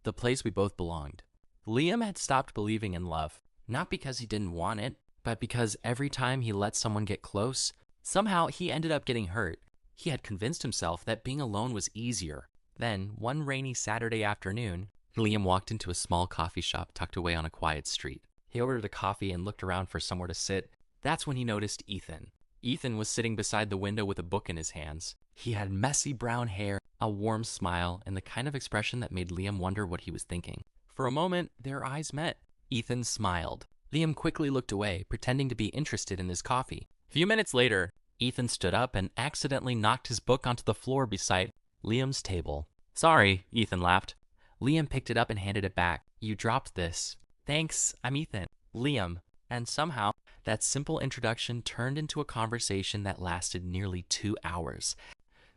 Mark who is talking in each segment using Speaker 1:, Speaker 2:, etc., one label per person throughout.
Speaker 1: the place we both belonged. Liam had stopped believing in love, not because he didn't want it, but because every time he let someone get close, somehow he ended up getting hurt. He had convinced himself that being alone was easier. Then, one rainy Saturday afternoon, Liam walked into a small coffee shop tucked away on a quiet street. He ordered a coffee and looked around for somewhere to sit. That's when he noticed Ethan. Ethan was sitting beside the window with a book in his hands. He had messy brown hair, a warm smile, and the kind of expression that made Liam wonder what he was thinking. For a moment, their eyes met. Ethan smiled. Liam quickly looked away, pretending to be interested in his coffee. A few minutes later, Ethan stood up and accidentally knocked his book onto the floor beside Liam's table. "Sorry," Ethan laughed. Liam picked it up and handed it back. "You dropped this." "Thanks, I'm Ethan." "Liam." And somehow, that simple introduction turned into a conversation that lasted nearly 2 hours.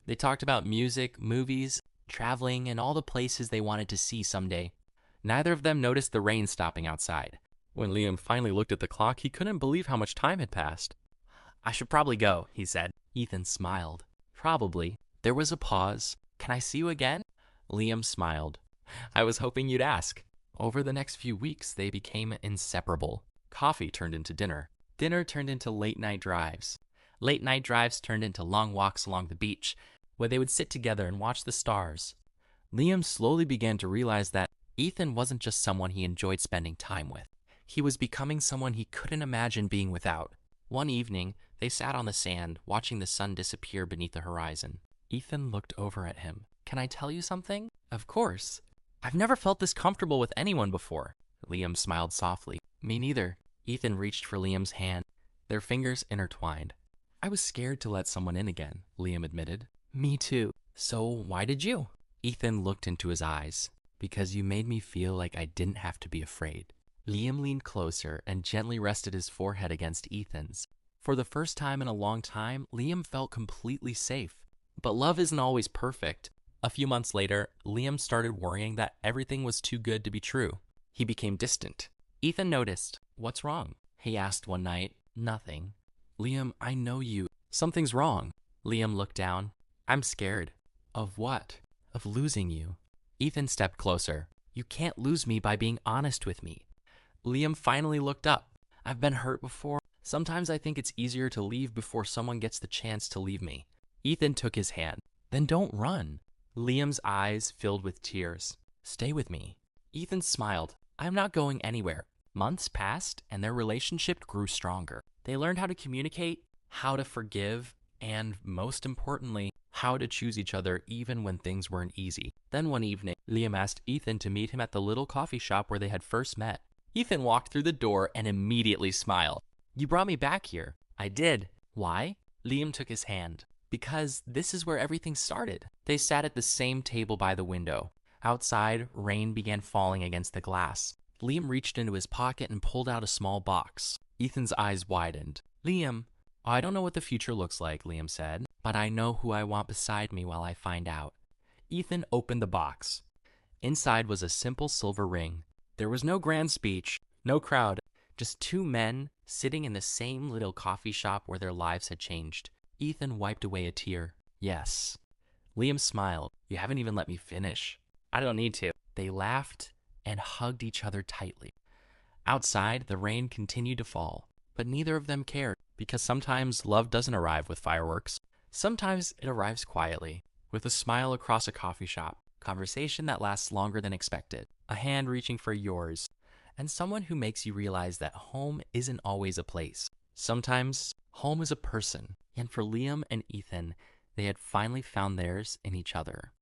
Speaker 1: They talked about music, movies, traveling, and all the places they wanted to see someday. Neither of them noticed the rain stopping outside. When Liam finally looked at the clock, he couldn't believe how much time had passed. "I should probably go," he said. Ethan smiled. "Probably." There was a pause. "Can I see you again?" Liam smiled. "I was hoping you'd ask." Over the next few weeks, they became inseparable. Coffee turned into dinner. Dinner turned into late-night drives. Late-night drives turned into long walks along the beach, where they would sit together and watch the stars. Liam slowly began to realize that Ethan wasn't just someone he enjoyed spending time with. He was becoming someone he couldn't imagine being without. One evening, they sat on the sand, watching the sun disappear beneath the horizon. Ethan looked over at him. "Can I tell you something?" "Of course." "I've never felt this comfortable with anyone before." Liam smiled softly. "Me neither." Ethan reached for Liam's hand. Their fingers intertwined. "I was scared to let someone in again," Liam admitted. "Me too." "So why did you?" Ethan looked into his eyes. "Because you made me feel like I didn't have to be afraid." Liam leaned closer and gently rested his forehead against Ethan's. For the first time in a long time, Liam felt completely safe. But love isn't always perfect. A few months later, Liam started worrying that everything was too good to be true. He became distant. Ethan noticed. "What's wrong?" he asked one night. "Nothing." "Liam, I know you. Something's wrong." Liam looked down. "I'm scared." "Of what?" "Of losing you." Ethan stepped closer. "You can't lose me by being honest with me." Liam finally looked up. "I've been hurt before. Sometimes I think it's easier to leave before someone gets the chance to leave me." Ethan took his hand. "Then don't run." Liam's eyes filled with tears. "Stay with me." Ethan smiled. "I'm not going anywhere." Months passed, and their relationship grew stronger. They learned how to communicate, how to forgive, and most importantly, how to choose each other even when things weren't easy. Then one evening, Liam asked Ethan to meet him at the little coffee shop where they had first met. Ethan walked through the door and immediately smiled. "You brought me back here." "I did." "Why?" Liam took his hand. "Because this is where everything started." They sat at the same table by the window. Outside, rain began falling against the glass. Liam reached into his pocket and pulled out a small box. Ethan's eyes widened. "Liam." "I don't know what the future looks like," Liam said, "but I know who I want beside me while I find out." Ethan opened the box. Inside was a simple silver ring. There was no grand speech, no crowd, just two men sitting in the same little coffee shop where their lives had changed. Ethan wiped away a tear. "Yes." Liam smiled. "You haven't even let me finish." "I don't need to." They laughed and hugged each other tightly. Outside, the rain continued to fall, but neither of them cared, because sometimes love doesn't arrive with fireworks. Sometimes it arrives quietly, with a smile across a coffee shop, conversation that lasts longer than expected, a hand reaching for yours, and someone who makes you realize that home isn't always a place. Sometimes home is a person, and for Liam and Ethan, they had finally found theirs in each other.